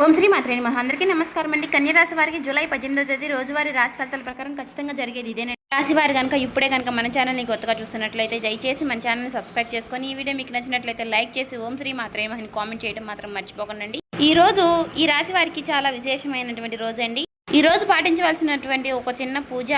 ఓం శ్రీ మాత్రేని మహా అందరికీ నమస్కారం అండి. కన్య రాశి వారికి జూలై 18వ తేదీ రోజువారీ రాశి ఫలితాల ప్రకారం ఖచ్చితంగా జరిగేది ఇదేనండి. రాశి వారు కనుక ఇప్పుడే కనుక మన ఛానల్ని కొత్తగా చూస్తున్నట్లయితే దయచేసి మన ఛానల్ని సబ్స్క్రైబ్ చేసుకొని ఈ వీడియో మీకు నచ్చినట్లయితే లైక్ చేసి ఓం శ్రీ మాత్రేని మహా అని కామెంట్ చేయడం మాత్రం మర్చిపోకండి. ఈ రోజు ఈ రాశి వారికి చాలా విశేషమైనటువంటి రోజు అండి. ఈ రోజు పాటించవలసినటువంటి ఒక చిన్న పూజ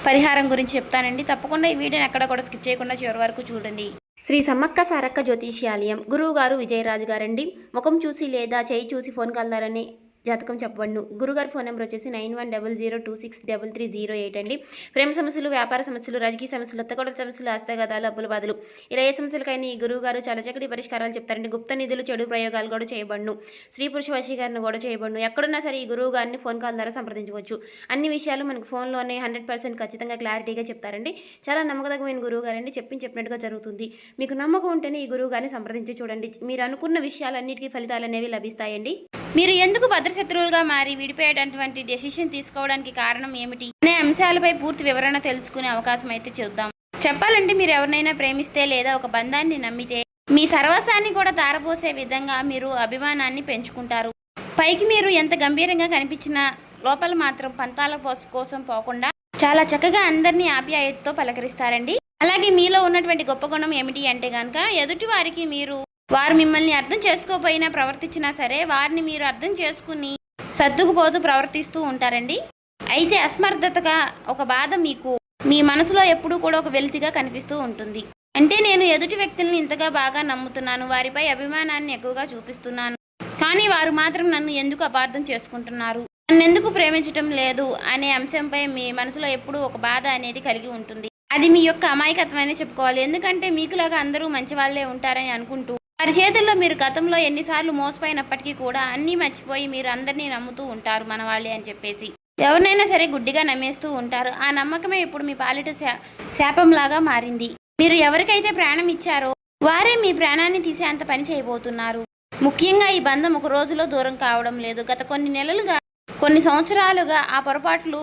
పరిహారం గురించి చెప్తానండి. తప్పకుండా ఈ వీడియోని ఎక్కడ కూడా స్కిప్ చేయకుండా చివరి వరకు చూడండి. శ్రీ సమ్మక్క సారక్క జ్యోతిష్యాలయం గురువు గారు విజయరాజు గారండి. ముఖం చూసి లేదా చేయి చూసి ఫోన్ కలదారని జాతకం చెప్పబడును. గురుగారి ఫోన్ నెంబర్ వచ్చేసి 9100263308 అండి. ప్రేమ సమస్యలు, వ్యాపార సమస్యలు, రాజకీయ సమస్యలు, అత్తగొడల సమస్యలు, హస్తగతాలు, అప్పుల బాధలు ఇలా ఏ సమస్యలకైనా ఈ గురువు గారు చాలా చక్కటి పరిష్కారాలు చెప్తారండి. గుప్త నిధులు, చెడు ప్రయోగాలు కూడా చేయబడును. స్త్రీ పురుష వశీకరణ కూడా చేయబడును. ఎక్కడున్నా సరే ఈ గురువు గారిని ఫోన్ కాల్ ద్వారా సంప్రదించవచ్చు. అన్ని విషయాలు మనకు ఫోన్లోనే 100% ఖచ్చితంగా క్లారిటీగా చెప్తారండి. చాలా నమ్మకదగ్గమైన గురువు గారండి. చెప్పినట్టుగా జరుగుతుంది. మీకు నమ్మకం ఉంటేనే ఈ గురువు గారిని సంప్రదించి చూడండి. మీరు అనుకున్న విషయాలన్నిటికీ ఫలితాలు అనేవి లభిస్తాయండి. మీరు ఎందుకు భద్రశత్రువులుగా మారి విడిపోయేటటువంటి డెసిషన్ తీసుకోవడానికి కారణం ఏమిటి అనే అంశాలపై పూర్తి వివరణ తెలుసుకునే అవకాశం అయితే చూద్దాం. చెప్పాలంటే మీరు ఎవరినైనా ప్రేమిస్తే లేదా ఒక బంధాన్ని నమ్మితే మీ సర్వస్వాన్ని కూడా తారపోసే విధంగా మీరు అభిమానాన్ని పెంచుకుంటారు. పైకి మీరు ఎంత గంభీరంగా కనిపించినా లోపల మాత్రం పంతాల కోసం పోకుండా చాలా చక్కగా అందరినీ ఆప్యాయతతో పలకరిస్తారండి. అలాగే మీలో ఉన్నటువంటి గొప్ప గుణం ఏమిటి అంటే కనుక ఎదుటి వారికి వారు మిమ్మల్ని అర్థం చేసుకోకపోయినా ప్రవర్తించినా సరే వారిని మీరు అర్థం చేసుకుని సర్దుకుపోతూ ప్రవర్తిస్తూ ఉంటారండి. అయితే అసమర్థతగా ఒక బాధ మీకు మీ మనసులో ఎప్పుడూ కూడా ఒక వెలితిగా కనిపిస్తూ ఉంటుంది. అంటే నేను ఎదుటి వ్యక్తుల్ని ఇంతగా బాగా నమ్ముతున్నాను, వారిపై అభిమానాన్ని ఎక్కువగా చూపిస్తున్నాను, కానీ వారు మాత్రం నన్ను ఎందుకు అపార్థం చేసుకుంటున్నారు, నన్ను ఎందుకు ప్రేమించటం లేదు అనే అంశంపై మీ మనసులో ఎప్పుడూ ఒక బాధ అనేది కలిగి ఉంటుంది. అది మీ యొక్క అమాయకత్వమనే చెప్పుకోవాలి. ఎందుకంటే మీకులాగా అందరూ మంచి వాళ్ళే ఉంటారని అనుకుంటూ వారి చేతుల్లో మీరు గతంలో ఎన్నిసార్లు మోసపోయినప్పటికీ కూడా అన్నీ మర్చిపోయి మీరు అందరినీ నమ్ముతూ ఉంటారు మన వాళ్ళే అని చెప్పేసి. ఎవరినైనా సరే గుడ్డిగా నమ్మేస్తూ ఉంటారు. ఆ నమ్మకమే ఇప్పుడు మీ పాలిట శాపంలాగా మారింది. మీరు ఎవరికైతే ప్రాణం ఇచ్చారో వారే మీ ప్రాణాన్ని తీసే అంత పని చేయబోతున్నారు. ముఖ్యంగా ఈ బంధం ఒక రోజులో దూరం కావడం లేదు. గత కొన్ని నెలలుగా, కొన్ని సంవత్సరాలుగా ఆ పొరపాట్లు,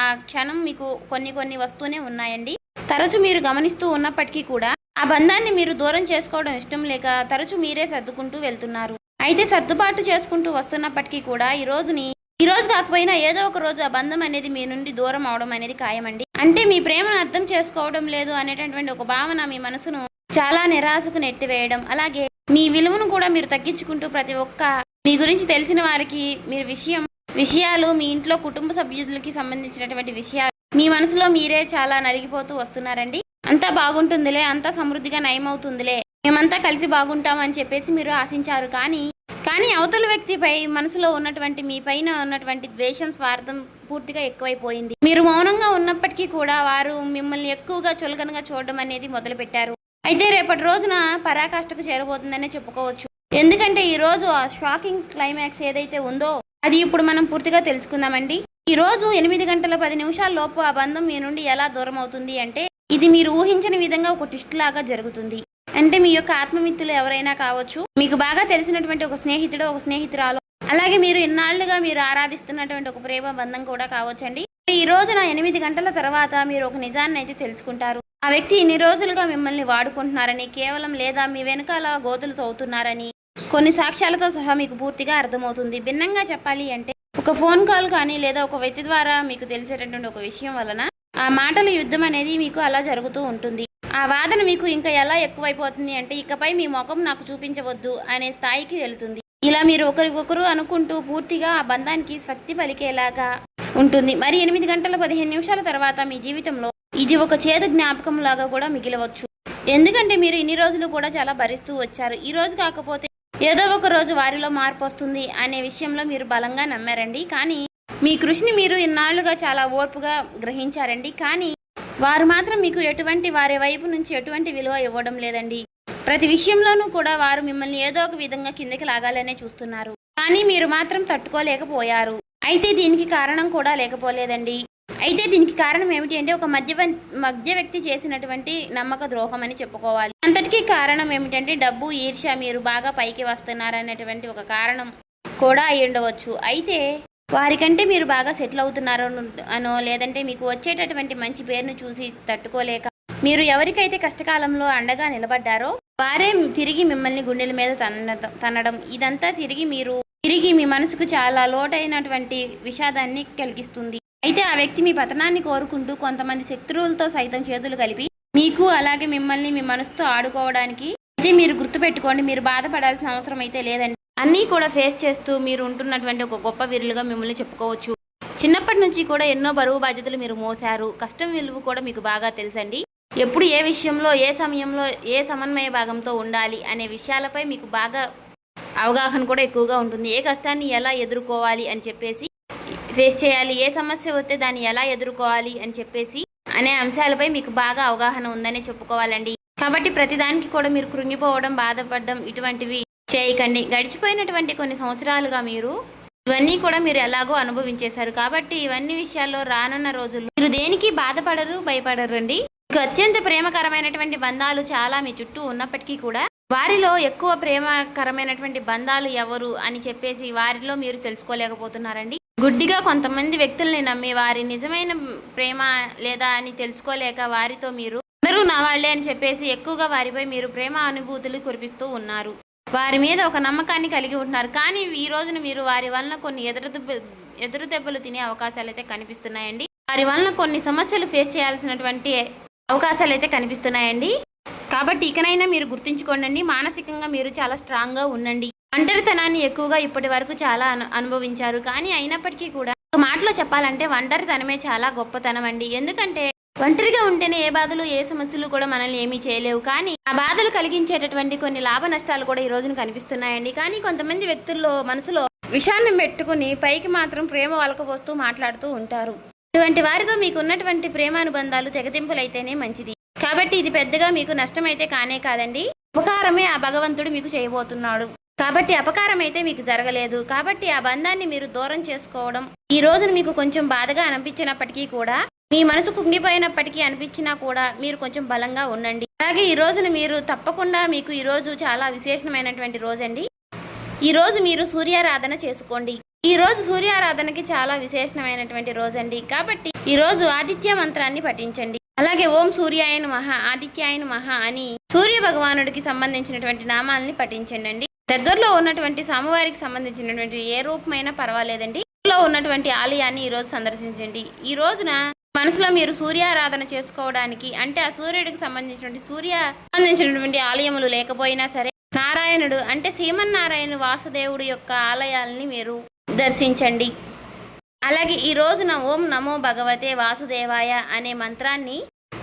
ఆ క్షణం మీకు కొన్ని వస్తూనే ఉన్నాయండి. తరచు మీరు గమనిస్తూ ఉన్నప్పటికీ కూడా ఆ బంధాన్ని మీరు దూరం చేసుకోవడం ఇష్టం లేక తరచు మీరే సర్దుకుంటూ వెళ్తున్నారు. అయితే సర్దుబాటు చేసుకుంటూ వస్తున్నప్పటికీ కూడా ఈ రోజు కాకపోయినా ఏదో ఒక రోజు ఆ బంధం అనేది మీ నుండి దూరం అవడం అనేది ఖాయమండి. అంటే మీ ప్రేమను అర్థం చేసుకోవడం లేదు అనేటటువంటి ఒక భావన మీ మనసును చాలా నిరాశకు నెట్టివేయడం, అలాగే మీ విలువను కూడా మీరు తగ్గించుకుంటూ ప్రతి ఒక్క మీ గురించి తెలిసిన వారికి మీరు విషయాలు మీ ఇంట్లో కుటుంబ సభ్యులకి సంబంధించినటువంటి విషయాలు మీ మనసులో మీరే చాలా నలిగిపోతూ వస్తున్నారండి. అంతా బాగుంటుందిలే, అంతా సమృద్ధిగా నయమవుతుందిలే, మేమంతా కలిసి బాగుంటామని చెప్పేసి మీరు ఆశించారు. కానీ అవతల వ్యక్తిపై మనసులో ఉన్నటువంటి మీ పైన ఉన్నటువంటి ద్వేషం, స్వార్థం పూర్తిగా ఎక్కువైపోయింది. మీరు మౌనంగా ఉన్నప్పటికీ కూడా వారు మిమ్మల్ని ఎక్కువగా చులకనగా చూడడం అనేది మొదలుపెట్టారు. అయితే రేపటి రోజున పరాకాష్ఠకు చేరబోతుందనే చెప్పుకోవచ్చు. ఎందుకంటే ఈ రోజు ఆ షాకింగ్ క్లైమాక్స్ ఏదైతే ఉందో అది ఇప్పుడు మనం పూర్తిగా తెలుసుకుందామండి. ఈ రోజు 8 గంటల 10 నిమిషాల లోపు ఆ బంధం మీ నుండి ఎలా దూరం అవుతుంది అంటే ఇది మీరు ఊహించని విధంగా ఒక ట్విస్ట్ లాగా జరుగుతుంది. అంటే మీ యొక్క ఆత్మమిత్రులు ఎవరైనా కావచ్చు, మీకు బాగా తెలిసినటువంటి ఒక స్నేహితుడు, ఒక స్నేహితురాలు, అలాగే మీరు ఇన్నాళ్లుగా మీరు ఆరాధిస్తున్నటువంటి ఒక ప్రేమ బంధం కూడా కావచ్చండి. ఈ రోజున 8 గంటల తర్వాత మీరు ఒక నిజాన్ని అయితే తెలుసుకుంటారు. ఆ వ్యక్తి ఇన్ని రోజులుగా మిమ్మల్ని వాడుకుంటున్నారని, కేవలం లేదా మీ వెనకాల గోతులు తవ్వుతున్నారని కొన్ని సాక్ష్యాలతో సహా మీకు పూర్తిగా అర్థమవుతుంది. భిన్నంగా చెప్పాలి అంటే ఒక ఫోన్ కాల్ కానీ లేదా ఒక వ్యక్తి ద్వారా మీకు తెలిసేటటువంటి ఒక విషయం వలన ఆ మాటల యుద్ధం అనేది మీకు అలా జరుగుతూ ఉంటుంది. ఆ వాదన మీకు ఇంకా ఎలా ఎక్కువైపోతుంది అంటే ఇకపై మీ ముఖం నాకు చూపించవద్దు అనే స్థాయికి వెళుతుంది. ఇలా మీరు ఒకరికొకరు అనుకుంటూ పూర్తిగా ఆ బంధానికి స్వస్తి పలికేలాగా ఉంటుంది. మరి 8 గంటల 15 నిమిషాల తర్వాత మీ జీవితంలో ఇది ఒక చేదు జ్ఞాపకం లాగా కూడా మిగిలవచ్చు. ఎందుకంటే మీరు ఇన్ని రోజులు కూడా చాలా భరిస్తూ వచ్చారు. ఈ రోజు కాకపోతే ఏదో ఒక రోజు వారిలో మార్పు వస్తుంది అనే విషయంలో మీరు బలంగా నమ్మారండి. కానీ మీ కృషిని మీరు ఇన్నాళ్లుగా చాలా ఓర్పుగా గ్రహించారండి. కానీ వారు మాత్రం మీకు వారి వైపు నుంచి ఎటువంటి విలువ ఇవ్వడం లేదండి. ప్రతి విషయంలోనూ కూడా వారు మిమ్మల్ని ఏదో ఒక విధంగా కిందకి లాగాలనే చూస్తున్నారు. కానీ మీరు మాత్రం తట్టుకోలేకపోయారు. అయితే దీనికి కారణం కూడా లేకపోలేదండి. అయితే దీనికి కారణం ఏమిటి అంటే ఒక మధ్య వ్యక్తి చేసినటువంటి నమ్మక ద్రోహం అని చెప్పుకోవాలి. అంతటికీ కారణం ఏమిటంటే డబ్బు, ఈర్ష్య, మీరు బాగా పైకి వస్తున్నారనేటువంటి ఒక కారణం కూడా అయి ఉండవచ్చు. అయితే వారికంటే మీరు బాగా సెటిల్ అవుతున్నారో అనో లేదంటే మీకు వచ్చేటటువంటి మంచి పేరును చూసి తట్టుకోలేక మీరు ఎవరికైతే కష్టకాలంలో అండగా నిలబడ్డారో వారే తిరిగి మిమ్మల్ని గుండెల మీద తన్నడం, ఇదంతా తిరిగి మీరు తిరిగి మీ మనసుకు చాలా లోటైనటువంటి విషాదాన్ని కలిగిస్తుంది. అయితే ఆ వ్యక్తి మీ పతనాన్ని కోరుకుంటూ కొంతమంది శత్రువులతో సైతం చేతులు కలిపి మీకు అలాగే మిమ్మల్ని మీ మనసుతో ఆడుకోవడానికి అయితే మీరు గుర్తుపెట్టుకోండి. మీరు బాధపడాల్సిన అవసరం అయితే లేదండి. అన్నీ కూడా ఫేస్ చేస్తూ మీరు ఉంటున్నటువంటి ఒక గొప్ప వీరులుగా మిమ్మల్ని చెప్పుకోవచ్చు. చిన్నప్పటి నుంచి కూడా ఎన్నో బరువు బాధ్యతలు మీరు మోసారు. కష్టం విలువ కూడా మీకు బాగా తెలుసండి. ఎప్పుడు ఏ విషయంలో ఏ సమయంలో ఏ సమన్వయ భాగంతో ఉండాలి అనే విషయాలపై మీకు బాగా అవగాహన కూడా ఎక్కువగా ఉంటుంది. ఏ కష్టాన్ని ఎలా ఎదుర్కోవాలి అని చెప్పేసి ఫేస్ చేయాలి, ఏ సమస్య వస్తే దాన్ని ఎలా ఎదుర్కోవాలి అని చెప్పేసి అనే అంశాలపై మీకు బాగా అవగాహన ఉందనే చెప్పుకోవాలండి. కాబట్టి ప్రతిదానికి కూడా మీరు కృంగిపోవడం, బాధపడడం ఇటువంటివి చేయకండి. గడిచిపోయినటువంటి కొన్ని సంవత్సరాలుగా ఇవన్నీ కూడా మీరు ఎలాగో అనుభవించేశారు. కాబట్టి ఇవన్నీ విషయాల్లో రానున్న రోజుల్లో మీరు దేనికి బాధపడరు, భయపడరు అండి. మీకు అత్యంత ప్రేమకరమైనటువంటి బంధాలు చాలా మీ చుట్టూ ఉన్నప్పటికీ కూడా వారిలో ఎక్కువ ప్రేమకరమైనటువంటి బంధాలు ఎవరు అని చెప్పేసి వారిలో మీరు తెలుసుకోలేకపోతున్నారండి. గుడ్డిగా కొంతమంది వ్యక్తుల్ని నమ్మి వారి నిజమైన ప్రేమ లేదా అని తెలుసుకోలేక వారితో మీరు అందరూ నా వాళ్ళే అని చెప్పేసి ఎక్కువగా వారిపై మీరు ప్రేమ అనుభూతులు కురిపిస్తూ ఉన్నారు. వారి మీద ఒక నమ్మకాన్ని కలిగి ఉంటున్నారు. కానీ ఈ రోజున మీరు వారి వలన కొన్ని ఎదురు దెబ్బలు తినే అవకాశాలు అయితే కనిపిస్తున్నాయండి. వారి వలన కొన్ని సమస్యలు ఫేస్ చేయాల్సినటువంటి అవకాశాలు అయితే కనిపిస్తున్నాయండి. కాబట్టి ఇకనైనా మీరు గుర్తుంచుకోండి, మానసికంగా మీరు చాలా స్ట్రాంగ్గా ఉండండి. ఒంటరితనాన్ని ఎక్కువగా ఇప్పటి వరకు చాలా అనుభవించారు. కానీ అయినప్పటికీ కూడా ఒక మాటలో చెప్పాలంటే ఒంటరితనమే చాలా గొప్పతనం అండి. ఎందుకంటే ఒంటరిగా ఉంటేనే ఏ బాధలు ఏ సమస్యలు కూడా మనల్ని ఏమీ చేయలేవు. కానీ ఆ బాధలు కలిగించేటటువంటి కొన్ని లాభ నష్టాలు కూడా ఈ రోజున కనిపిస్తున్నాయండి. కానీ కొంతమంది వ్యక్తుల్లో మనసులో విషాన్ని పెట్టుకుని పైకి మాత్రం ప్రేమ వలకపోస్తూ మాట్లాడుతూ ఉంటారు. ఇటువంటి వారితో మీకు ఉన్నటువంటి ప్రేమానుబంధాలు తెగతింపులైతేనే మంచిది. కాబట్టి ఇది పెద్దగా మీకు నష్టమైతే కానే కాదండి, ఉపకారమే ఆ భగవంతుడు మీకు చేయబోతున్నాడు. కాబట్టి అపకారం అయితే మీకు జరగలేదు. కాబట్టి ఆ బంధాన్ని మీరు దూరం చేసుకోవడం ఈ రోజున మీకు కొంచెం బాధగా అనిపించినప్పటికీ కూడా, మీ మనసు కుంగిపోయినప్పటికీ అనిపించినా కూడా మీరు కొంచెం బలంగా ఉండండి. అలాగే ఈ రోజున మీరు తప్పకుండా మీకు ఈ రోజు చాలా విశేషమైనటువంటి రోజండి. ఈ రోజు మీరు సూర్యారాధన చేసుకోండి. ఈ రోజు సూర్యారాధనకి చాలా విశేషమైనటువంటి రోజండి. కాబట్టి ఈ రోజు ఆదిత్య మంత్రాన్ని పఠించండి. అలాగే ఓం సూర్యాయ నమః, ఆదిత్యాయ నమః అని సూర్య భగవానుడికి సంబంధించినటువంటి నామాలని పఠించండి. దగ్గరలో ఉన్నటువంటి స్వామివారికి సంబంధించినటువంటి ఏ రూపమైనా పర్వాలేదండి. దగ్గరలో ఉన్నటువంటి ఆలయాన్ని ఈరోజు సందర్శించండి. ఈ రోజున మనసులో మీరు సూర్యారాధన చేసుకోవడానికి అంటే ఆ సూర్యుడికి సంబంధించినటువంటి ఆలయములు లేకపోయినా సరే నారాయణుడు అంటే శ్రీమన్నారాయణ వాసుదేవుడు యొక్క ఆలయాలని మీరు దర్శించండి. అలాగే ఈ రోజున ఓం నమో భగవతే వాసుదేవాయ అనే మంత్రాన్ని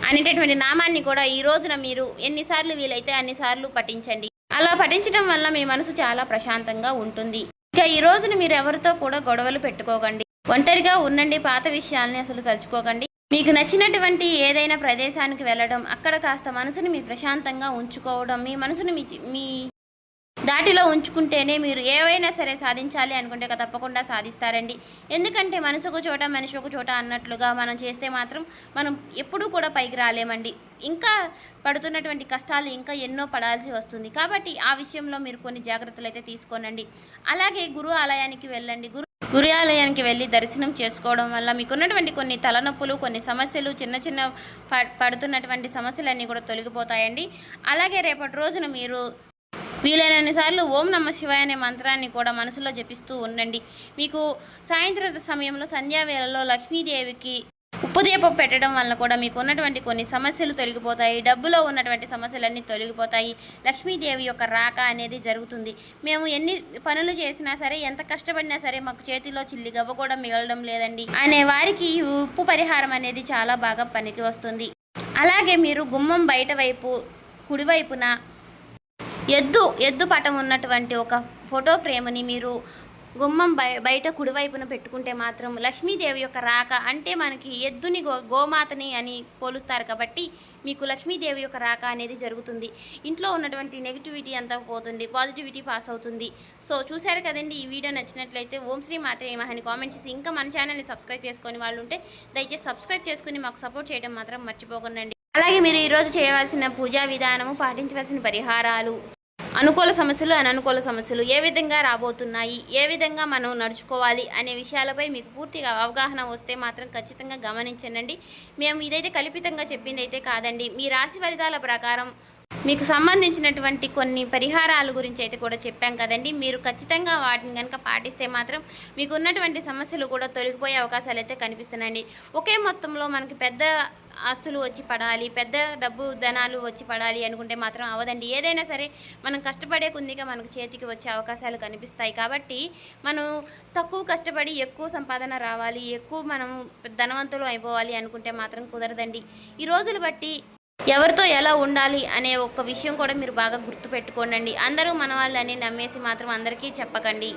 అనేటటువంటి నామాన్ని కూడా ఈ రోజున మీరు ఎన్నిసార్లు వీలైతే అన్నిసార్లు పఠించండి. అలా పఠించడం వల్ల మీ మనసు చాలా ప్రశాంతంగా ఉంటుంది. ఇక ఈ రోజున మీరు ఎవరితో కూడా గొడవలు పెట్టుకోకండి, ఒంటరిగా ఉండండి, పాత విషయాల్ని అసలు తలుచుకోకండి. మీకు నచ్చినటువంటి ఏదైనా ప్రదేశానికి వెళ్ళడం, అక్కడ కాస్త మనసుని మీ ప్రశాంతంగా ఉంచుకోవడం, మీ మనసుని మీ దాటిలో ఉంచుకుంటేనే మీరు ఏవైనా సరే సాధించాలి అనుకుంటే తప్పకుండా సాధిస్తారండి. ఎందుకంటే మనసు ఒక చోట మనిషి ఒక చోట అన్నట్లుగా మనం చేస్తే మాత్రం మనం ఎప్పుడూ కూడా పైకి రాలేమండి. ఇంకా పడుతున్నటువంటి కష్టాలు ఇంకా ఎన్నో పడాల్సి వస్తుంది. కాబట్టి ఆ విషయంలో మీరు కొన్ని జాగ్రత్తలు అయితే తీసుకోనండి. అలాగే గురు ఆలయానికి వెళ్ళండి. గురు ఆలయానికి వెళ్ళి దర్శనం చేసుకోవడం వల్ల మీకున్నటువంటి కొన్ని తలనొప్పులు, కొన్ని సమస్యలు, చిన్న పడుతున్నటువంటి సమస్యలన్నీ కూడా తొలగిపోతాయండి. అలాగే రేపటి రోజున మీరు వీలైనన్నిసార్లు ఓం నమ శివాయ అనే మంత్రాన్ని కూడా మనసులో జపిస్తూ ఉండండి. మీకు సాయంత్రం సమయంలో సంధ్యావేళలో లక్ష్మీదేవికి ఉప్పుదీపం పెట్టడం వల్ల కూడా మీకు ఉన్నటువంటి కొన్ని సమస్యలు తొలగిపోతాయి. డబ్బులో ఉన్నటువంటి సమస్యలన్నీ తొలగిపోతాయి. లక్ష్మీదేవి యొక్క రాక అనేది జరుగుతుంది. మేము ఎన్ని పనులు చేసినా సరే, ఎంత కష్టపడినా సరే మాకు చేతిలో చిల్లి గవ్వ కూడా మిగలడం లేదండి అనే వారికి ఈ ఉప్పు పరిహారం అనేది చాలా బాగా పనికి వస్తుంది. అలాగే మీరు గుమ్మం బయట వైపు కుడివైపున ఎద్దు పటం ఉన్నటువంటి ఒక ఫోటో ఫ్రేమ్ని మీరు గుమ్మం బయట కుడివైపున పెట్టుకుంటే మాత్రం లక్ష్మీదేవి యొక్క రాక అంటే మనకి ఎద్దుని గోమాతని అని పోలుస్తారు కాబట్టి మీకు లక్ష్మీదేవి యొక్క రాక అనేది జరుగుతుంది. ఇంట్లో ఉన్నటువంటి నెగిటివిటీ అంతా పోతుంది, పాజిటివిటీ పాస్ అవుతుంది. సో చూశారు కదండి, ఈ వీడియో నచ్చినట్లయితే ఓం శ్రీ మాత్రే నమః అని కామెంట్ చేసి ఇంకా మన ఛానల్ని సబ్స్క్రైబ్ చేసుకొని వాళ్ళు ఉంటే దయచేసి సబ్స్క్రైబ్ చేసుకుని మాకు సపోర్ట్ చేయడం మాత్రం మర్చిపోకండి. అలాగే మీరు ఈరోజు చేయవలసిన పూజా విధానము, పాటించవలసిన పరిహారాలు, అనుకూల సమస్యలు, అననుకూల సమస్యలు ఏ విధంగా రాబోతున్నాయి, ఏ విధంగా మనం నడుచుకోవాలి అనే విషయాలపై మీకు పూర్తిగా అవగాహన వస్తే మాత్రం ఖచ్చితంగా గమనించండి. మేము ఇదైతే కల్పితంగా చెప్పింది అయితే కాదండి. మీ రాశి ఫలితాల ప్రకారం మీకు సంబంధించినటువంటి కొన్ని పరిహారాల గురించి అయితే కూడా చెప్పాం కదండి. మీరు ఖచ్చితంగా వాటిని కనుక పాటిస్తే మాత్రం మీకు ఉన్నటువంటి సమస్యలు కూడా తొలగిపోయే అవకాశాలు అయితే కనిపిస్తున్నాయండి. ఒకే మొత్తంలో మనకి పెద్ద ఆస్తులు వచ్చి పడాలి, పెద్ద డబ్బు ధనాలు వచ్చి పడాలి అనుకుంటే మాత్రం అవ్వదండి. ఏదైనా సరే మనం కష్టపడే కొద్దిగా మనకు చేతికి వచ్చే అవకాశాలు కనిపిస్తాయి. కాబట్టి మనం తక్కువ కష్టపడి ఎక్కువ సంపాదన రావాలి, ఎక్కువ మనం ధనవంతులు అయిపోవాలి అనుకుంటే మాత్రం కుదరదండి. ఈ రోజులు బట్టి ఎవరితో ఎలా ఉండాలి అనే ఒక విషయం కూడా మీరు బాగా గుర్తుపెట్టుకోండి. అందరూ మన వాళ్ళని నమ్మేసి మాత్రం అందరికీ చెప్పకండి.